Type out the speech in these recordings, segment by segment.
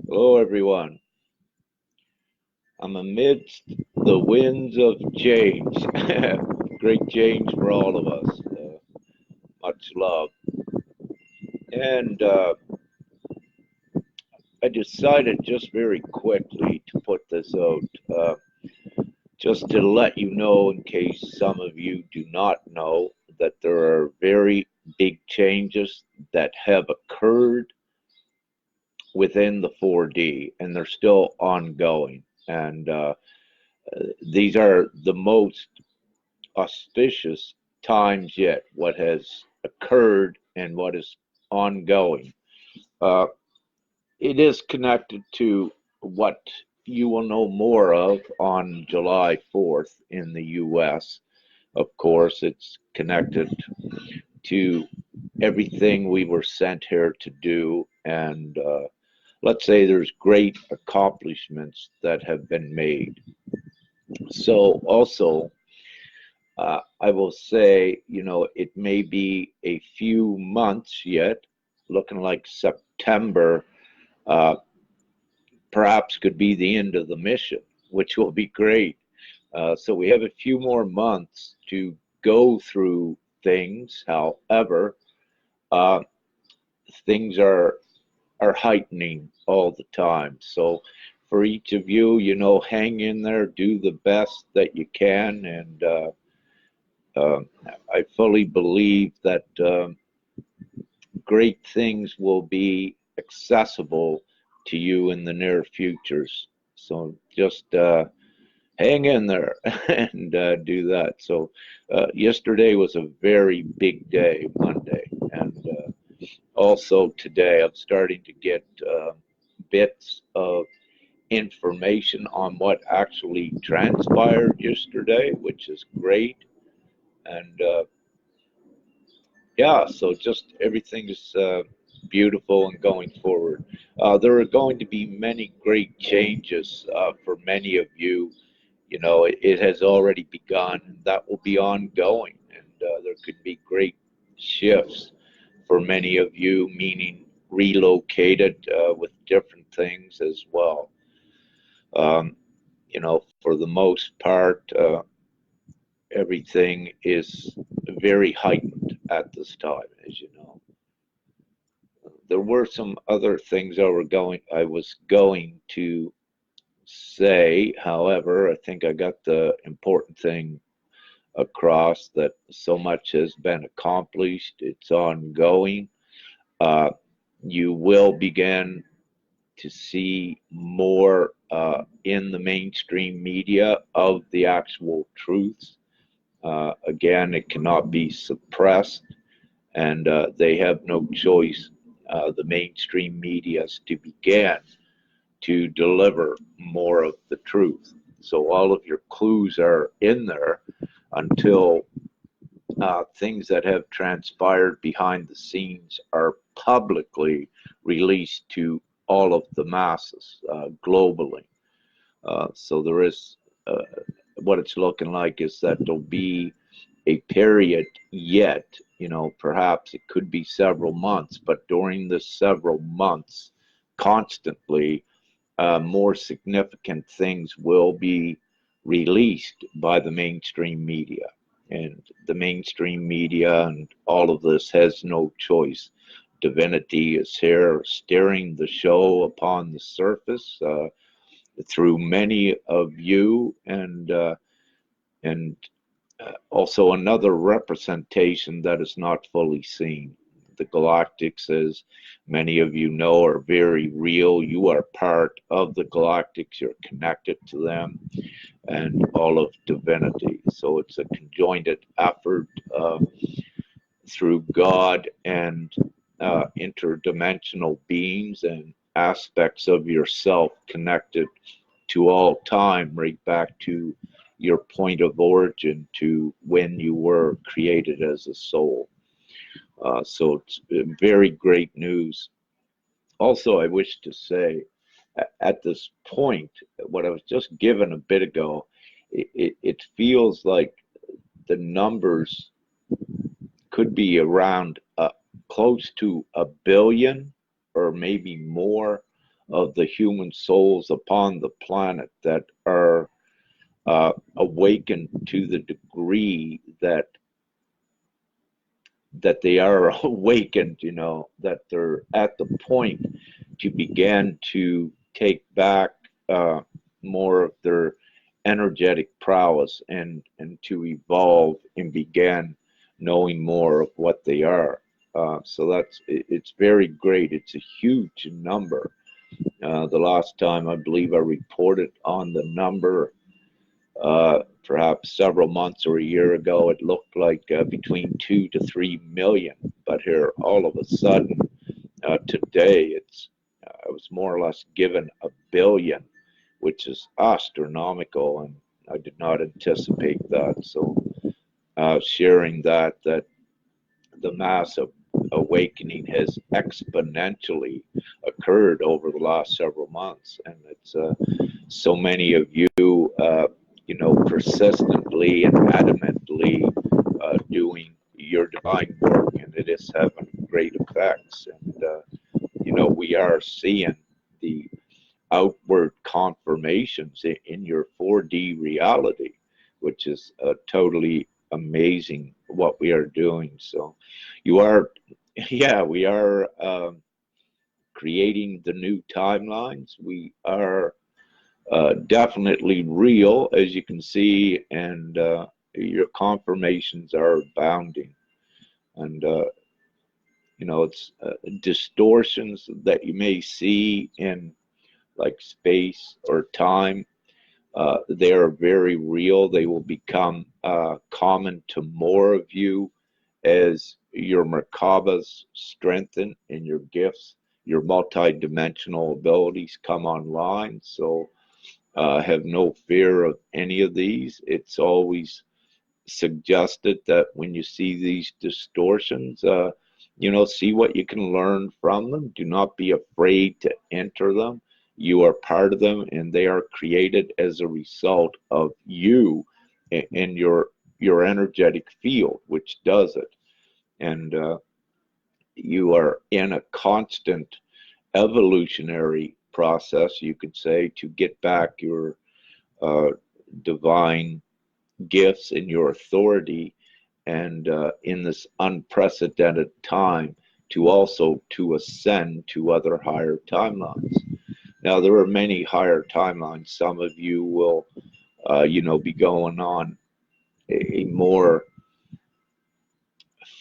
Hello, everyone. I'm amidst the winds of change. Great change for all of us. Much love. And I decided just very quickly to put this out, uh, just to let you know, in case some of you do not know, that there are very big changes that have occurred within the 4D, and they're still ongoing. And these are the most auspicious times yet, what has occurred and what is ongoing. Uh, it is connected to what you will know more of on July 4th in the US. Of course, it's connected to everything we were sent here to do. And let's say there's great accomplishments that have been made. So, also, I will say, it may be a few months yet, looking like September, uh, perhaps could be the end of the mission, which will be great. So we have a few more months to go through things. However, uh, things are heightening all the time. So for each of you, hang in there, do the best that you can, and uh, I fully believe that great things will be accessible to you in the near futures. So just hang in there and do that. So yesterday was a very big day, Monday, and also today I'm starting to get bits of information on what actually transpired yesterday, which is great. And yeah, so just everything is beautiful and going forward. There are going to be many great changes for many of you. It has already begun, and that will be ongoing. And there could be great shifts for many of you, meaning relocated with different things as well. Um, for the most part, everything is very heightened at this time, as you know. There were some other things I was going to say. However, I think I got the important thing across, that so much has been accomplished. It's ongoing. Uh, you will begin to see more in the mainstream media of the actual truths. Again, it cannot be suppressed, and they have no choice, the mainstream medias, to begin to deliver more of the truth. So all of your clues are in there until things that have transpired behind the scenes are publicly released to all of the masses globally. So there is, what it's looking like is that there'll be a period yet, perhaps it could be several months, but during this several months, constantly, more significant things will be released by the mainstream media. And the mainstream media and all of this has no choice. Divinity is here steering the show upon the surface through many of you, and also another representation that is not fully seen. The galactics, as many of you know, are very real. You are part of the galactics, you're connected to them, and all of divinity. So it's a conjoined effort through God and interdimensional beings and aspects of yourself connected to all time, right back to your point of origin, to when you were created as a soul. So it's very great news. Also, I wish to say at this point, what I was just given a bit ago, it feels like the numbers could be around close to 1 billion or maybe more of the human souls upon the planet that are awakened to the degree that they are awakened, that they're at the point to begin to take back more of their energetic prowess and to evolve and begin knowing more of what they are. So it's very great. It's a huge number. The last time I believe I reported on the number, perhaps several months or a year ago, it looked like between 2 to 3 million. But here, all of a sudden, today, I was more or less given 1 billion, which is astronomical, and I did not anticipate that. So, sharing that the massive awakening has exponentially occurred over the last several months, and it's so many of you, persistently and adamantly doing your divine work, and it is having great effects. And we are seeing the outward confirmations in your 4D reality, which is totally amazing what we are doing. So you are, yeah, we are creating the new timelines. We are definitely real, as you can see, and your confirmations are abounding. And, it's distortions that you may see in like space or time. They are very real. They will become common to more of you as your Merkabas strengthen and your gifts, your multi-dimensional abilities come online. So have no fear of any of these. It's always suggested that when you see these distortions, see what you can learn from them. Do not be afraid to enter them. You are part of them, and they are created as a result of you and your energetic field, which does it. And you are in a constant evolutionary process, you could say, to get back your uh, divine gifts and your authority, and in this unprecedented time to also to ascend to other higher timelines. Now there are many higher timelines. Some of you will be going on a more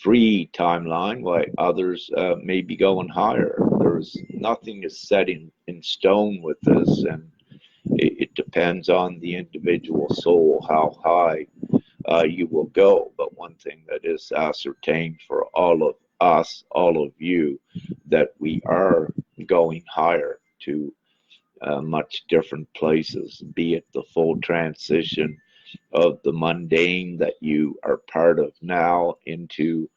free timeline, while others may be going higher. There's nothing is set in stone with this, and it depends on the individual soul how high you will go. But one thing that is ascertained for all of us, all of you, that we are going higher to much different places, be it the full transition of the mundane that you are part of now into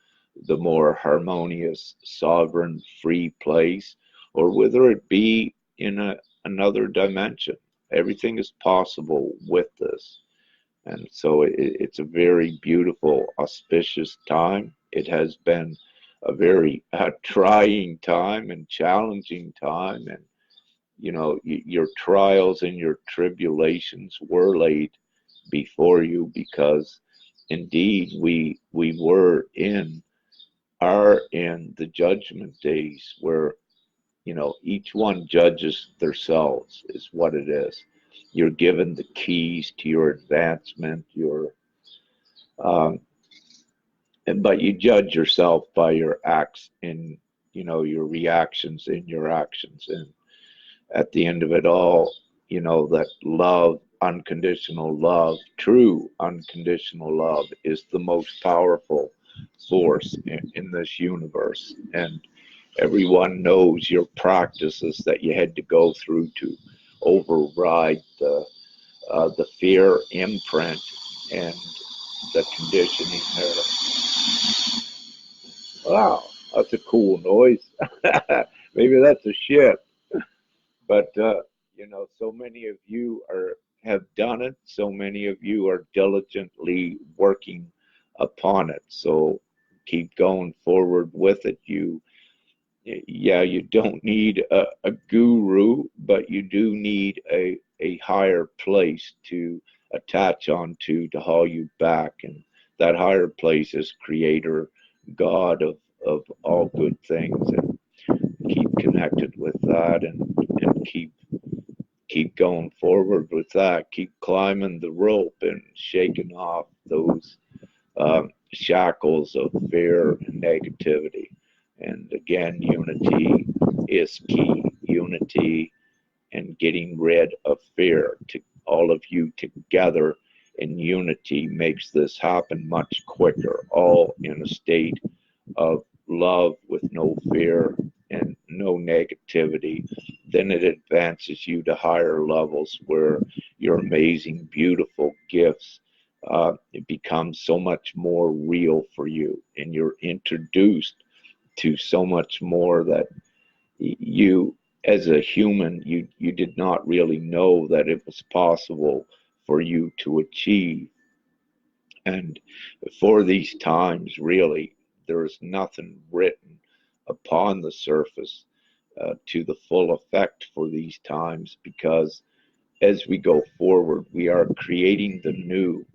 the more harmonious, sovereign, free place, or whether it be in another dimension. Everything is possible with this. And so it's a very beautiful, auspicious time. It has been a very trying time and challenging time. And, your trials and your tribulations were laid before you, because indeed we are in the judgment days where each one judges themselves, is what it is. You're given the keys to your advancement, um, but you judge yourself by your acts and your reactions in your actions. And at the end of it all, that love, unconditional love, true unconditional love, is the most powerful force in this universe. And everyone knows your practices that you had to go through to override the fear imprint and the conditioning there. Wow, that's a cool noise. Maybe that's a ship. But so many of you have done it. So many of you are diligently working upon it. So keep going forward with it. You yeah, you don't need a guru, but you do need a higher place to attach onto to haul you back. And that higher place is Creator, God of all good things. And keep connected with that, and keep going forward with that. Keep climbing the rope and shaking off those shackles of fear and negativity. And again, unity is key. Unity and getting rid of fear. To all of you together in unity makes this happen much quicker, all in a state of love with no fear and no negativity. Then it advances you to higher levels where your amazing, beautiful gifts, it becomes so much more real for you, and you're introduced to so much more that you, as a human, you did not really know that it was possible for you to achieve. And for these times, really, there is nothing written upon the surface to the full effect for these times, because as we go forward, we are creating the new,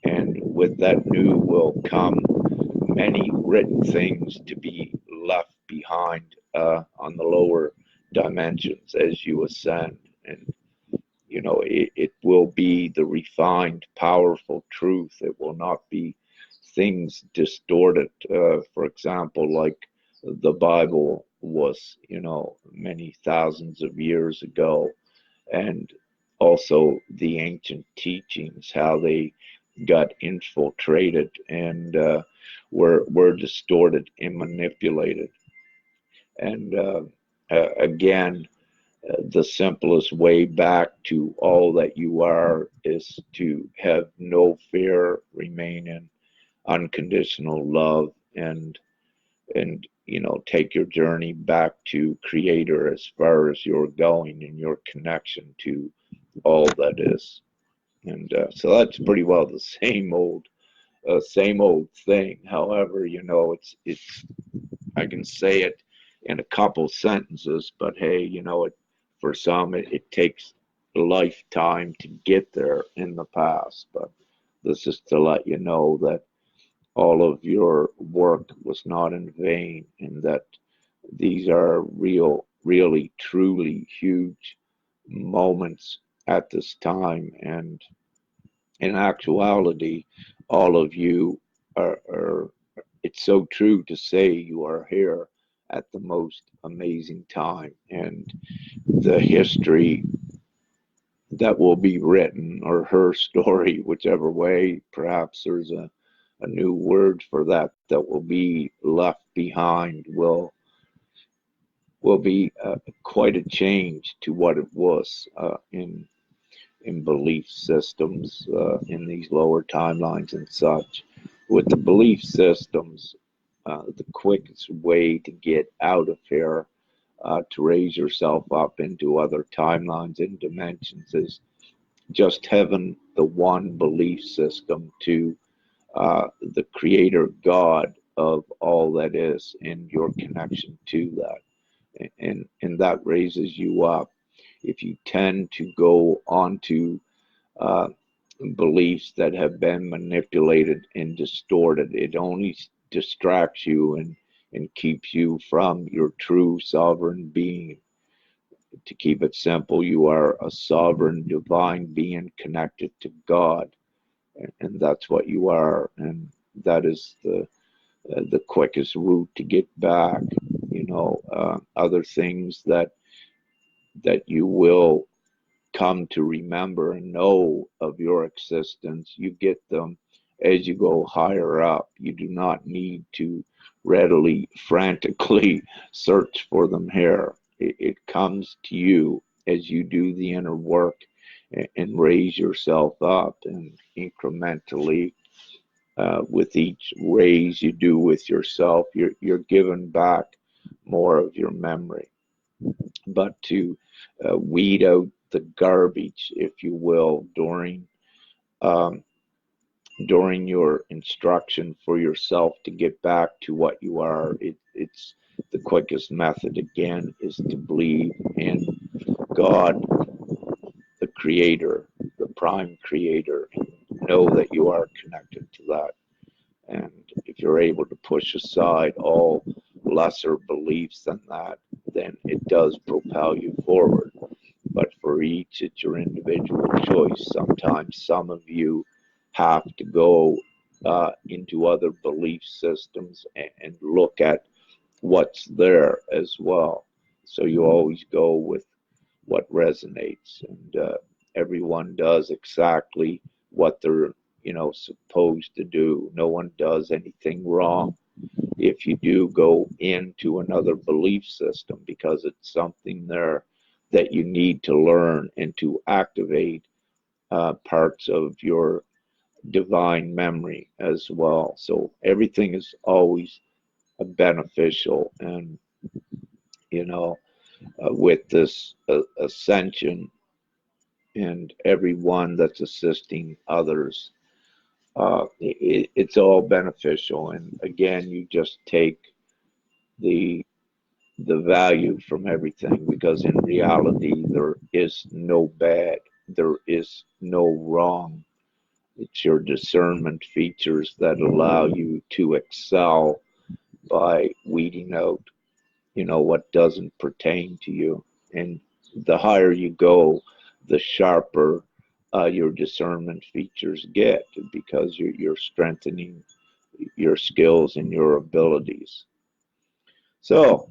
and with that new will come many written things to be left behind on the lower dimensions as you ascend. And it will be the refined, powerful truth. It will not be things distorted. For example, like the Bible was, many thousands of years ago, and also the ancient teachings, how they got infiltrated and were distorted and manipulated. And again, the simplest way back to all that you are is to have no fear, remain in unconditional love, and take your journey back to Creator as far as you're going in your connection to all that is. And so that's pretty well the same old thing. However, it's I can say it in a couple sentences, but hey, for some it takes a lifetime to get there in the past. But this is to let you know that all of your work was not in vain, and that these are really, truly huge moments at this time. And in actuality, all of you are, it's so true to say you are here at the most amazing time. And the history that will be written, or her story, whichever way, perhaps there's a new word for that, that will be left behind, will be quite a change to what it was in belief systems in these lower timelines and such. With the belief systems, the quickest way to get out of here, to raise yourself up into other timelines and dimensions, is just having the one belief system to the Creator God of all that is, and your connection to that. And that raises you up. If you tend to go onto uh, beliefs that have been manipulated and distorted, it only distracts you and keeps you from your true sovereign being. To keep it simple, you are a sovereign divine being connected to God, and that's what you are. And that is the quickest route to get back. Other things that you will come to remember and know of your existence, you get them as you go higher up. You do not need to readily, frantically search for them here. It comes to you as you do the inner work and raise yourself up, and incrementally, with each raise you do with yourself, you're given back more of your memory. But to weed out the garbage, if you will, um, during your instruction for yourself to get back to what you are, it's the quickest method again is to believe in God, the creator, the prime creator, and know that you are connected to that. And if you're able to push aside all lesser beliefs than that, then it does propel you forward. But for each, it's your individual choice. Sometimes some of you have to go into other belief systems and look at what's there as well. So you always go with what resonates, and everyone does exactly what they're supposed to do. No one does anything wrong if you do go into another belief system, because it's something there that you need to learn and to activate parts of your divine memory as well. So everything is always beneficial, and with this ascension and everyone that's assisting others, it's all beneficial. And again, you just take the value from everything, because in reality there is no bad, there is no wrong. It's your discernment features that allow you to excel by weeding out what doesn't pertain to you. And the higher you go, the sharper your discernment features get, because you're strengthening your skills and your abilities. So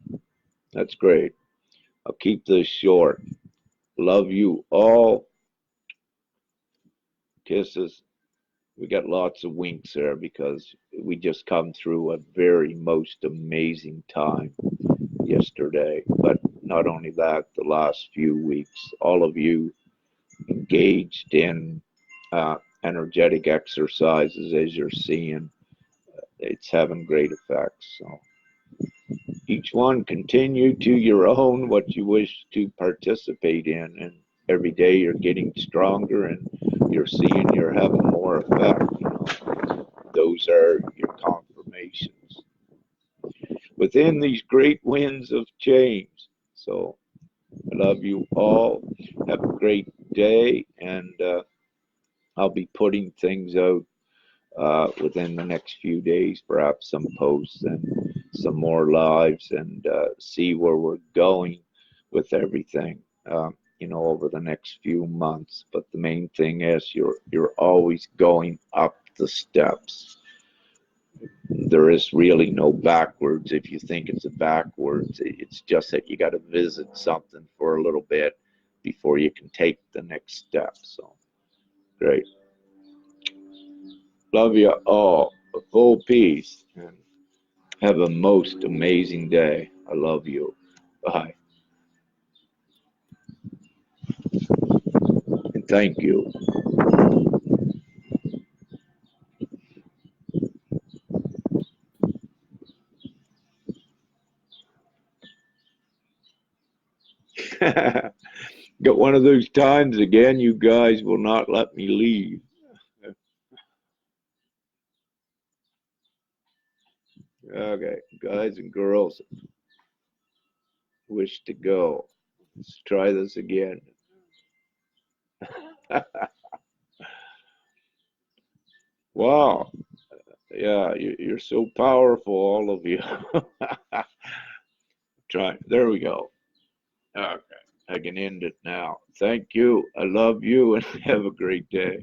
that's great. I'll keep this short. Love you all. Kisses. We got lots of winks there because we just come through a very most amazing time yesterday. But not only that, the last few weeks, all of you engaged in energetic exercises, as you're seeing, it's having great effects. So each one continue to your own what you wish to participate in, and every day you're getting stronger, and you're seeing you're having more effect. Those are your confirmations within these great winds of change. So I love you all. Have a great day, and I'll be putting things out within the next few days, perhaps some posts and some more lives, and see where we're going with everything, over the next few months. But the main thing is you're always going up the steps. There is really no backwards. If you think it's a backwards, it's just that you got to visit something for a little bit before you can take the next step. So great. Love you all. Full peace. And have a most amazing day. I love you. Bye. And thank you. Got one of those times again, you guys will not let me leave. Okay, guys and girls, wish to go. Let's try this again. Wow. Yeah, you're so powerful, all of you. Try. There we go. Okay, I can end it now. Thank you. I love you, and have a great day.